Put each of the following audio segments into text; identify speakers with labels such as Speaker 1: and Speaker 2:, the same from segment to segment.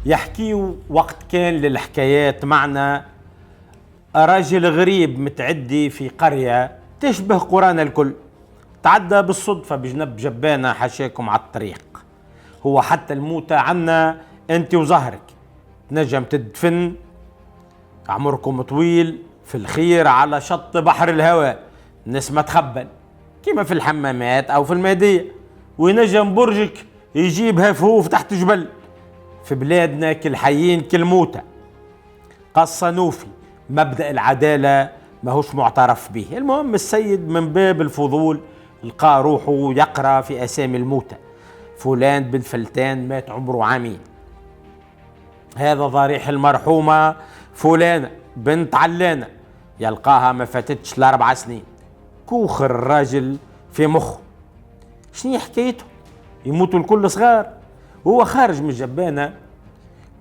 Speaker 1: يحكيوا وقت كان للحكايات معنا رجل غريب متعدي في قرية تشبه قرانا الكل، تعدى بالصدفة بجنب جبانة حاشاكم على الطريق. هو حتى الموتى عنا انت وزهرك، تنجم تدفن عمركم طويل في الخير على شط بحر الهواء، الناس ما تخبل كيما في الحمامات او في المادية، وينجم برجك يجيب هفوف تحت جبل. في بلادنا كل حيين كل موتى. قصة نوفي، مبدأ العدالة ماهوش معترف به. المهم السيد من باب الفضول لقى روحه يقرأ في أسامي الموتى، فلان بن فلتان مات عمره عامين، هذا ضريح المرحومة فلانة بنت علانة يلقاها ما فاتتش ال4 سنين. كوخر الراجل في مخه، شنو حكايته؟ يموتوا الكل صغار. هو خارج من الجبانة،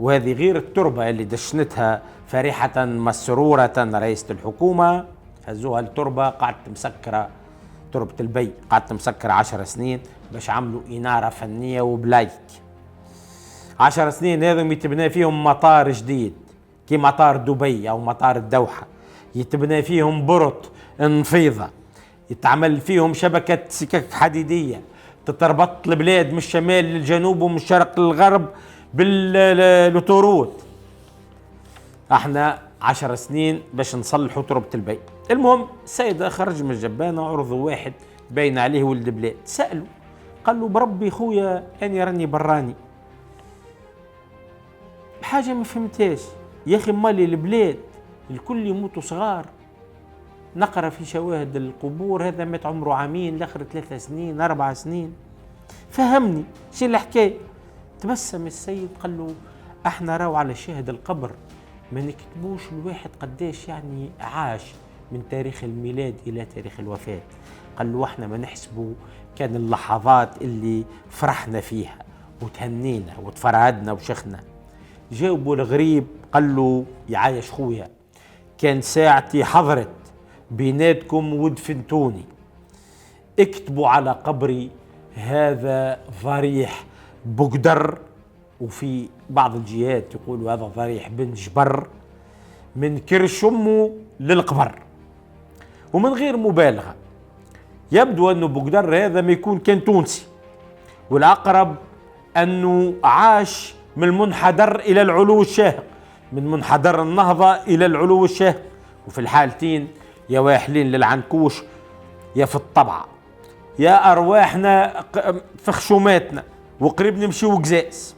Speaker 1: وهذه غير التربة اللي دشنتها فرحة مسرورة رئيسة الحكومة، هزوها التربة قعدت مسكرة، تربة البي قعدت مسكرة 10 سنين باش عملوا إنارة فنية وبلايك. 10 سنين هذم يتبنى فيهم مطار جديد كي مطار دبي أو مطار الدوحة، يتبنى فيهم برط نفيضة، يتعمل فيهم شبكة سكك حديدية تتربط البلاد من الشمال للجنوب ومن الشرق للغرب بالأوتوروت. احنا 10 سنين باش نصلحوا تربة البي. المهم السيد خرج من الجبانة، عرض واحد باين عليه ولد بلاد، سأله قال له بربي خويا أنا راني براني حاجة ما فهمتهاش يا أخي، مالي البلاد الكل يموتوا صغار، نقرأ في شواهد القبور هذا مات عمره عامين، الآخر 3 سنين 4 سنين، فهمني شو الحكاية. تبسم السيد قال له احنا راو على شاهد القبر ما نكتبوش الواحد قداش يعني عاش من تاريخ الميلاد إلى تاريخ الوفاة. قال له احنا ما نحسبوا كان اللحظات اللي فرحنا فيها وتهنينا وتفرهدنا وشخنا. جاوبوا الغريب قال له يعايش خويا، كان ساعتي حضرت بيناتكم ودفنتوني، اكتبوا على قبري هذا ضريح بقدر، وفي بعض الجهات يقولوا هذا ضريح بن جبر، من كرش امه للقبر. ومن غير مبالغه يبدو انه بقدر هذا ما يكون كان تونسي، والاقرب انه عاش من المنحدر الى العلو الشاهق، من منحدر النهضه الى العلو الشاهق، وفي الحالتين يا واحلين للعنكوش يا في الطبعه، يا ارواحنا في خشوماتنا وقريب نمشيو قزاز.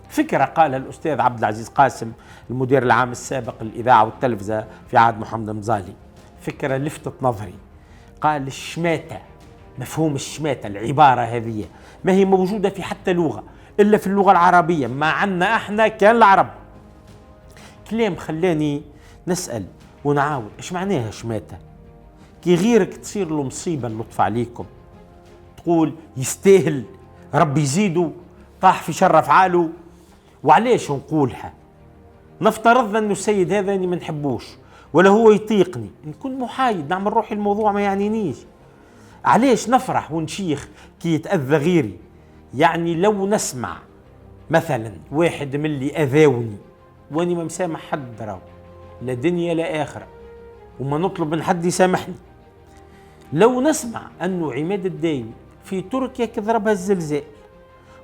Speaker 1: فكرة قالها الأستاذ عبد العزيز قاسم المدير العام السابق للإذاعة والتلفزة في عهد محمد مزالي، فكرة لفتت نظري. قال الشماتة، مفهوم الشماتة العبارة هذه ما هي موجودة في حتى لغة إلا في اللغة العربية، ما عنا احنا كان العرب. كلام خلاني نسأل ونعاود ايش معناها شماتة؟ كي غيرك تصير له مصيبة اللطف عليكم تقول يستاهل ربي يزيده، طاح في شر افعاله. وعليش نقولها؟ نفترض انه السيد هذا اني ما نحبوش ولا هو يطيقني، نكون محايد نعمل روحي الموضوع ما يعنينيش. عليش نفرح ونشيخ كي يتأذى غيري؟ يعني لو نسمع مثلا واحد من اللي اذاوني واني ما مسامح حد راو لا دنيا لا اخره، وما نطلب من حد يسامحني، لو نسمع انه عماد الدايمي في تركيا كضربها الزلزال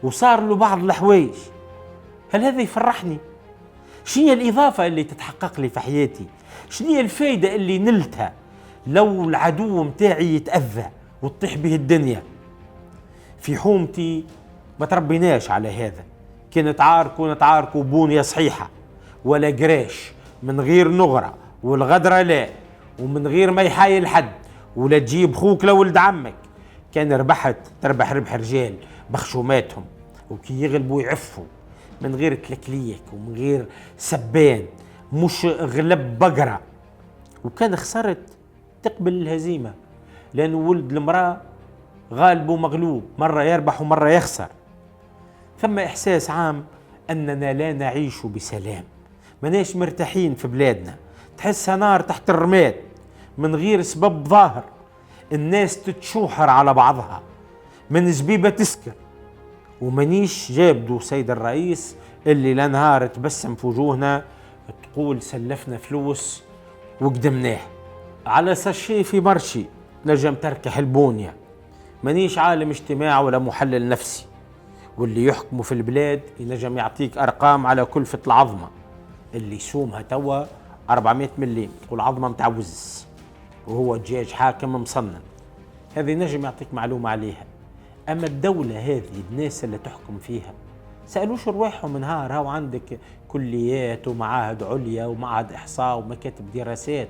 Speaker 1: وصار له بعض الحوايج، هل هذا يفرحني؟ شنو هي الإضافة اللي تتحقق لي في حياتي؟ شنو هي الفايدة اللي نلتها لو العدو متاعي يتأذى وتطيح به الدنيا؟ في حومتي ما تربيناش على هذا، كي نتعاركوا بونية صحيحة ولا قراش من غير نغرة، والغدرة لا، ومن غير ما يحايل حد، ولا تجيب خوك لولد عمك. كان ربحت تربح ربح رجال بخشوماتهم، وكي يغلبوا يعفوا من غير تلكليك ومن غير سبان، مش غلب بقرة. وكان خسرت تقبل الهزيمة، لأنه ولد المرأة غالب ومغلوب، مرة يربح ومرة يخسر. ثم إحساس عام أننا لا نعيش بسلام، مناش مرتاحين في بلادنا، تحسها نار تحت الرماد من غير سبب ظاهر، الناس تتشوحر على بعضها من زبيبة تسكر. ومانيش جابدو سيد الرئيس اللي لنهار تبسم في وجوهنا تقول سلفنا فلوس وقدمناه على سشي في مرشي نجم تركح البونية. مانيش عالم اجتماع ولا محلل نفسي، واللي يحكموا في البلاد ينجم يعطيك أرقام على كلفة العظمة اللي يسومها توا 400 مليم، تقول عظمة متعوز وهو دجاج حاكم مصنن، هذه نجم يعطيك معلومة عليها. أما الدولة هذه الناس اللي تحكم فيها سألوش رواحهم نهار، هاو عندك كليات ومعاهد عليا ومعهد إحصاء ومكاتب دراسات،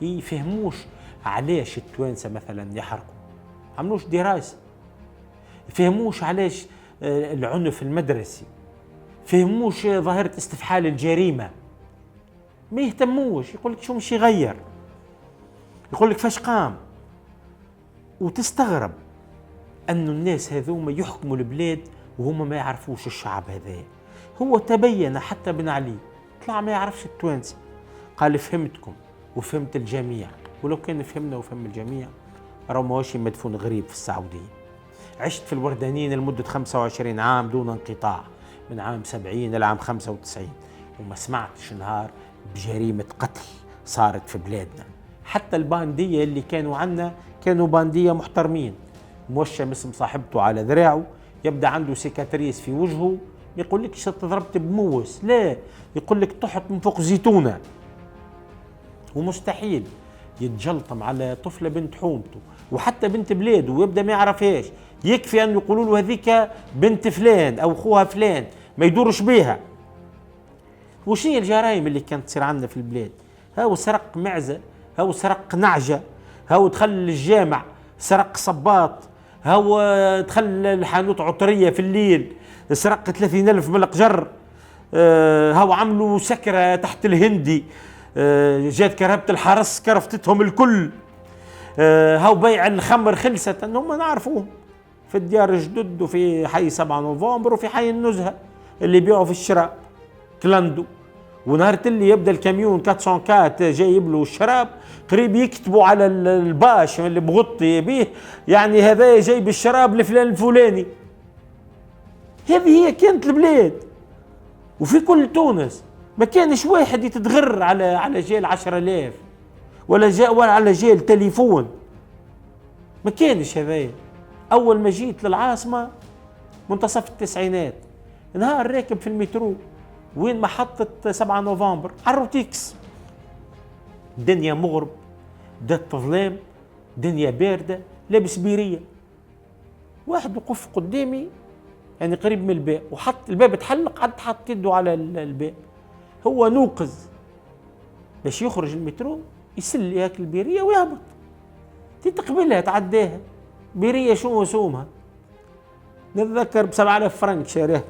Speaker 1: يفهموش علاش التوانسة مثلا يحرقوا، عملوش دراسة. يفهموش علاش العنف المدرسي، فهموش ظاهرة استفحال الجريمة، ما يهتموش. يقول لك شو مش يغير، يقول لك فاش قام. وتستغرب أن الناس هذوما يحكموا البلاد وهم ما يعرفوش الشعب هذا. هو تبين حتى بن علي طلع ما يعرفش التوانسة، قال فهمتكم وفهمت الجميع، ولو كان فهمنا وفهم الجميع راه ماهوش مدفون غريب في السعودية. عشت في الوردانيين لمدة 25 عام دون انقطاع، من عام 70 إلى عام 95، وما سمعتش نهار بجريمة قتل صارت في بلادنا. حتى الباندية اللي كانوا عنا كانوا باندية محترمين، موشم اسم صاحبته على ذراعه، يبدأ عنده سيكاتريس في وجهه، يقول لك ضربت بموس، لا، يقول لك طحت من فوق زيتونة. ومستحيل يتجلطم على طفلة بنت حومته وحتى بنت بلاده ويبدأ ما يعرفهاش، يكفي أن يقولوا له هذيك بنت فلان أو أخوها فلان، ما يدورش بيها. وش هي الجرائم اللي كانت تصير عندنا في البلاد؟ هاو سرق معزة، هاو سرق نعجة، هاو دخل الجامع سرق صباط، هاو دخل الحانوت عطرية في الليل سرق 30,000 من القجر، هاو عملوا سكرة تحت الهندي، جات كرهبة الحرس كرفتهم الكل، هاو بيع الخمر خلصت. هم نعرفوهم في الديار جدد وفي حي 7 نوفمبر وفي حي النزهة اللي يبيعوا في الشراب كلاندو. ونهار اللي يبدا الكاميون 404 جايب له الشراب قريب يكتبوا على الباش اللي بغطي به يعني هذا جايب الشراب لفلان الفلاني. هذه هي كانت البلاد. وفي كل تونس ما كانش واحد يتغر على جيل 10,000 ولا على جيل تليفون، ما كانش هذايا. اول ما جيت للعاصمه منتصف التسعينات، نهار راكب في المترو وين محطة 7 نوفمبر على الروتيكس، دنيا مغرب، دات ظلام، دنيا باردة، لابس بيرية، واحد وقف قدامي يعني قريب من الباب وحط الباب اتحلق، قعد حط يده على الباب، هو نوقظ باش يخرج المترو يسل ياكل البيرية ويهبط، تقبلها تعداها بيرية شو سومها، نتذكر ب7,000 فرنك شاريها،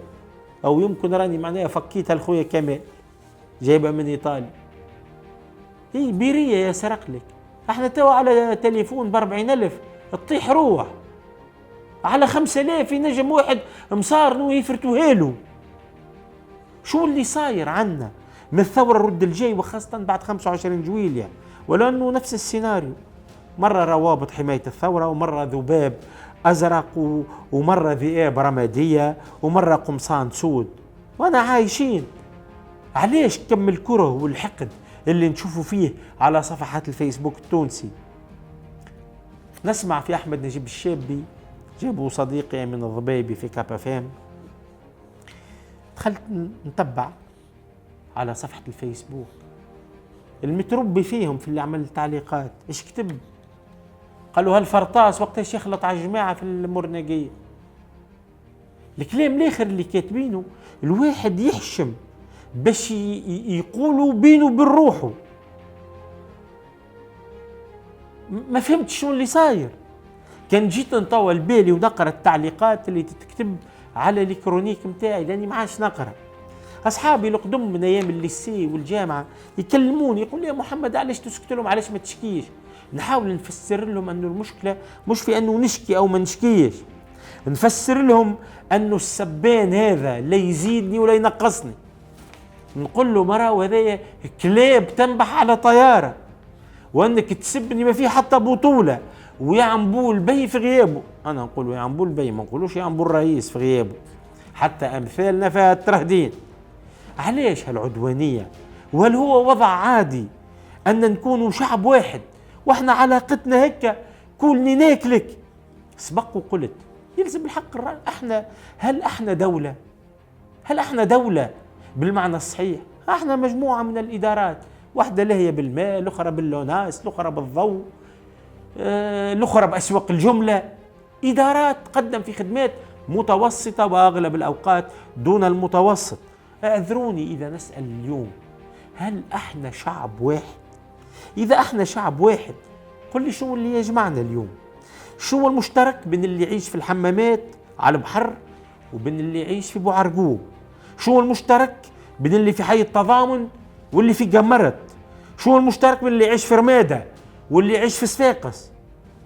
Speaker 1: او يمكن راني معناها فكيتها لخويا كمال جايبها من ايطاليا. هي بيرية يا سرق لك، احنا توا على تليفون ب40,000 تطيح روح، على 5,000 ينجم واحد مصارنو يفرتوها له. شو اللي صاير عنا من الثورة الرد الجاي، وخاصة بعد 25 جويلية، ولا انه نفس السيناريو، مرة روابط حماية الثورة، ومرة ذباب أزرق، ومرة ذئاب رمادية، ومرة قمصان سود، وأنا عايشين. علاش كم الكره والحقد اللي نشوفوا فيه على صفحات الفيسبوك التونسي؟ نسمع في أحمد نجيب الشابي، جابوا صديقي من الضبيبي في كابا فام، دخلت نتبع على صفحة الفيسبوك المتربي فيهم في اللي عمل التعليقات، إيش كتب؟ قالوا هالفرطاس وقتاش يخلط على الجماعة في المرنقية. الكلام الاخر اللي كاتبينه الواحد يحشم باش يقولوا بينه وبين روحه. ما فهمت شو اللي صاير. كان جيت نطول بالي ونقرا التعليقات اللي تتكتب على الكرونيك متاعي، لاني ما عادش نقرا. اصحابي القدم من ايام الليسي والجامعه يكلموني يقول لي يا محمد علاش تسكت لهم، علاش ما تشكيش؟ نحاول نفسر لهم انه المشكله مش في انه نشكي او ما نشكيش، نفسر لهم انه السبان هذا لا يزيدني ولا ينقصني. نقول له مرة وهذا كلاب تنبح على طياره، وانك تسبني ما في حتى بطوله، ويا عنبول بي في غيابه. انا نقول يا عنبول بي، ما نقولوش يا عنبول رئيس في غيابه، حتى امثالنا فيها الترهدين. علاش هالعدوانية؟ وهل هو وضع عادي أن نكون شعب واحد وإحنا علاقتنا هيك كلني ناكلك؟ سبق وقلت يلزم الحق الرأي. هل احنا دولة؟ هل احنا دولة بالمعنى الصحيح؟ احنا مجموعة من الإدارات، واحدة لهي بالماء، الأخرى باللوناس، الأخرى بالضوء، الأخرى بأسواق الجملة. إدارات تقدم في خدمات متوسطة وأغلب الأوقات دون المتوسط. اعذروني إذا نسأل اليوم، هل احنا شعب واحد؟ إذا احنا شعب واحد، قل لي شو اللي يجمعنا اليوم؟ شو المشترك بين اللي يعيش في الحمامات على البحر وبين اللي يعيش في بوعرقوب؟ شو المشترك بين اللي في حي التضامن واللي في قمرت؟ شو المشترك بين اللي يعيش في رمادة واللي يعيش في صفاقس؟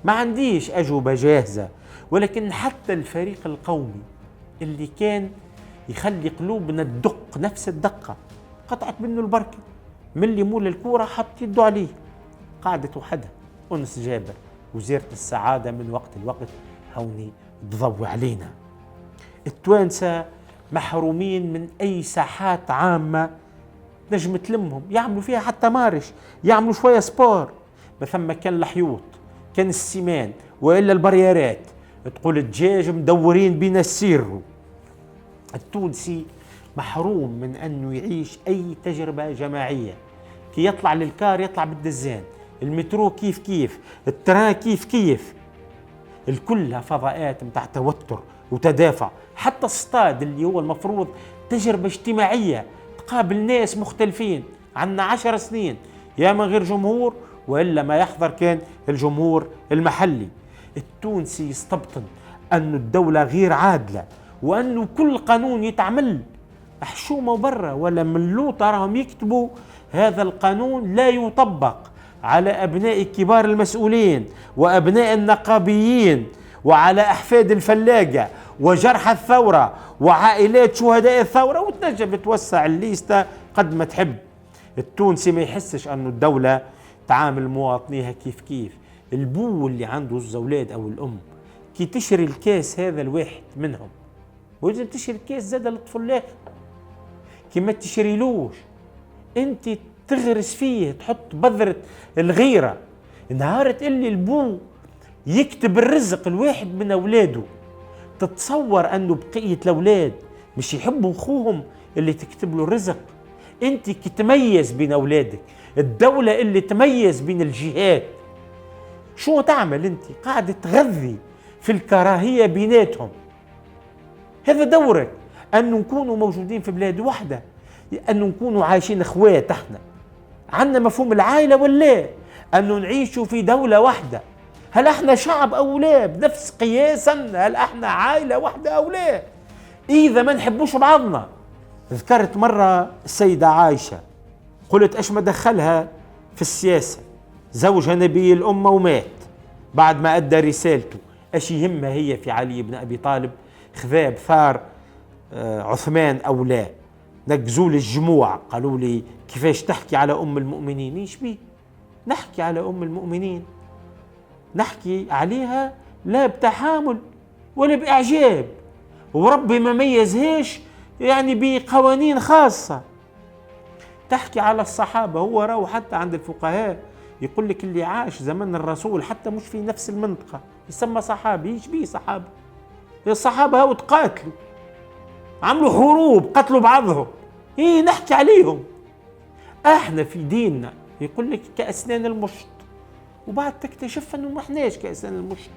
Speaker 1: ما عنديش أجوبة جاهزة، ولكن حتى الفريق القومي اللي كان يخلي قلوبنا تدق نفس الدقة قطعت منه البركة، من اللي مول الكورة حط يده عليه. قعدت وحدها أنس جابر وزيرة السعادة من وقت لوقت هوني تضوي علينا. التوانسة محرومين من أي ساحات عامة نجم تلمهم، يعملوا فيها حتى مارش، يعملوا شوية سبور. ما ثم كان الحيوط، كان السمان، وإلا البريارات، تقول الدجاج مدورين بينا السيرو. التونسي محروم من أنه يعيش أي تجربة جماعية. كي يطلع للكار يطلع بالدزان، المترو كيف كيف، التران كيف كيف، الكلها فضاءات متاع توتر وتدافع. حتى الصطاد اللي هو المفروض تجربة اجتماعية تقابل ناس مختلفين، عنا 10 سنين يا من غير جمهور وإلا ما يحضر كان الجمهور المحلي. التونسي يستبطن أن الدولة غير عادلة، وأنه كل قانون يتعمل حشومة برا ولا ملو تراهم يكتبوا هذا القانون لا يطبق على أبناء كبار المسؤولين وأبناء النقابيين وعلى أحفاد الفلاجة وجرحى الثورة وعائلات شهداء الثورة، وتنجم توسع الليستة قد ما تحب. التونسي ما يحسش أنه الدولة تعامل مواطنيها كيف كيف. البو اللي عنده الزولاد أو الأم كي تشري الكاس هذا الواحد منهم ويجب تشري الكاس زاد للطفل، كي ما تشريلوش انت تغرس فيه، تحط بذرة الغيرة. نهار اللي البو يكتب الرزق الواحد من أولاده، تتصور أنه بقية الأولاد مش يحبوا أخوهم اللي تكتب له الرزق؟ أنت كي تميز بين أولادك، الدولة اللي تميز بين الجهات، شو تعمل؟ أنت قاعدة تغذي في الكراهية بيناتهم. هذا دورك، أن نكونوا موجودين في بلاد واحدة، أن نكونوا عايشين أخوات. احنا عندنا مفهوم العائلة ولا أنه نعيشوا في دولة واحدة؟ هل احنا شعب أو لا؟ بنفس قياسا هل احنا عائلة واحدة أو لا؟ إذا ما نحبوش بعضنا. ذكرت مرة السيدة عائشة، قلت ايش ما دخلها في السياسة؟ زوجها نبي الأمة ومات بعد ما أدى رسالته، ايش يهمها هي في علي بن أبي طالب؟ خذاب ثار عثمان أو لا؟ نقزوا لي الجموع، قالوا لي كيفاش تحكي على أم المؤمنين؟ ايش بيه نحكي على أم المؤمنين؟ نحكي عليها لا بتحامل ولا بإعجاب، وربي ما ميزهاش يعني بقوانين خاصة. تحكي على الصحابة، هو راهو حتى عند الفقهاء يقول لك اللي عاش زمن الرسول حتى مش في نفس المنطقة يسمى صحابي. ايش بيه صحابة؟ الصحابة هاو تقاتلوا، عملوا حروب، قتلوا بعضهم، ايه نحكي عليهم؟ احنا في ديننا يقول لك كأسنان المشط، وبعد تكتشف انه ما احناش كأسنان المشط،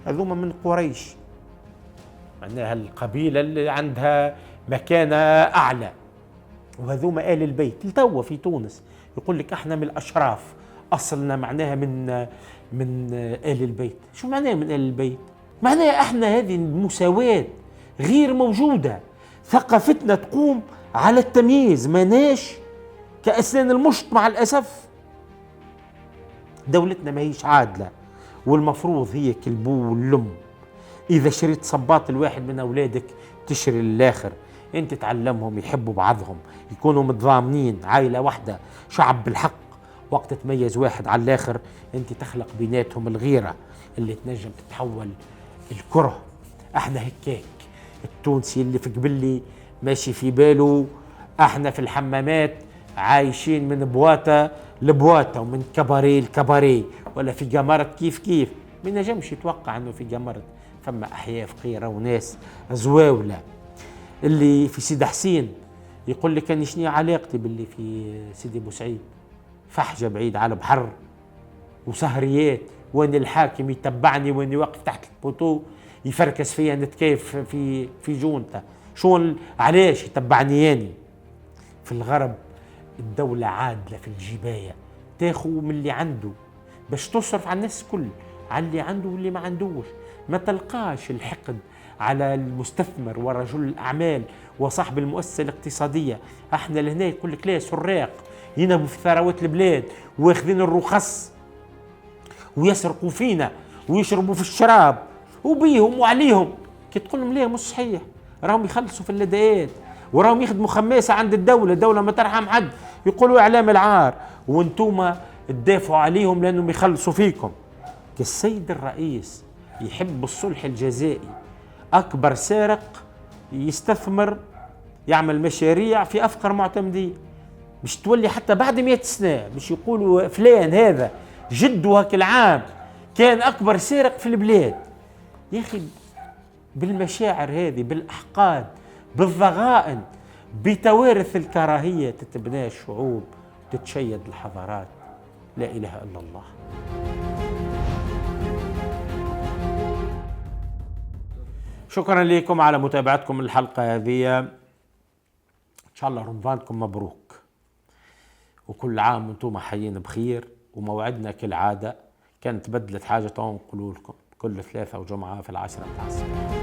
Speaker 1: هذوما من قريش، معناها القبيلة اللي عندها مكانة أعلى، وهذوما آل البيت. لتوا في تونس يقول لك احنا من الأشراف، أصلنا معناها من آل البيت. شو معناها من آل البيت؟ معناها احنا هذه المساواة غير موجودة، ثقافتنا تقوم على التمييز، ماناش كأسنان المشط مع الأسف. دولتنا ما هيش عادلة، والمفروض هي كالبو واللم. إذا شريت صباط الواحد من أولادك تشري للآخر، أنت تعلمهم يحبوا بعضهم، يكونوا متضامنين، عائلة واحدة، شعب بالحق. وقت تميز واحد على الآخر أنت تخلق بيناتهم الغيرة اللي تنجم تتحول الكره. احنا هكاك. التونسي اللي في قبلي ماشي في باله احنا في الحمامات عايشين من بواتا لبواتا ومن كباريه لكباريه، ولا في جمرت كيف ما نجمش يتوقع انه في جمرت فما احياء فقيره وناس زواوله. اللي في سيدي حسين يقول لك اني شنو علاقتي باللي في سيدي بوسعيد، فحجه بعيد على البحر وسهريات، وين الحاكم يتبعني وين واقف تحت البوتو يفركس فيا نتكيف في جونته، شون علاش يتبعني ياني. في الغرب الدولة عادلة في الجباية، تاخو من اللي عنده باش تصرف على الناس كل، على اللي عنده واللي ما عندوش. ما تلقاش الحقد على المستثمر ورجل الأعمال وصاحب المؤسسة الاقتصادية. احنا لهنا يقول لك لا سراق ينهبوا في ثروات البلاد واخذين الرخص ويسرقوا فينا ويشربوا في الشراب وبيهم وعليهم. كي تقول لهم ليه مش صحيح، راهم يخلصوا في اللدايات وراهم يخدموا خماسة عند الدولة ما ترحم حد، يقولوا إعلام العار وانتوما تدافعوا عليهم لأنهم يخلصوا فيكم. السيد الرئيس يحب الصلح الجزائي، أكبر سارق يستثمر يعمل مشاريع في أفقر معتمدين، مش تولي حتى بعد 100 سنة مش يقولوا فلان هذا جده هاك العام كان أكبر سارق في البلاد. يا أخي بالمشاعر هذه، بالأحقاد، بالضغائن، بتوارث الكراهية تتبنى الشعوب، تتشيد الحضارات. لا إله إلا الله. شكرا لكم على متابعتكم الحلقة هذه، إن شاء الله رمضانكم مبروك وكل عام وانتم حيين بخير. وموعدنا كالعادة كانت بدلت حاجة نقول لكم كل ثلاثة وجمعة في 10 متاع الصباح.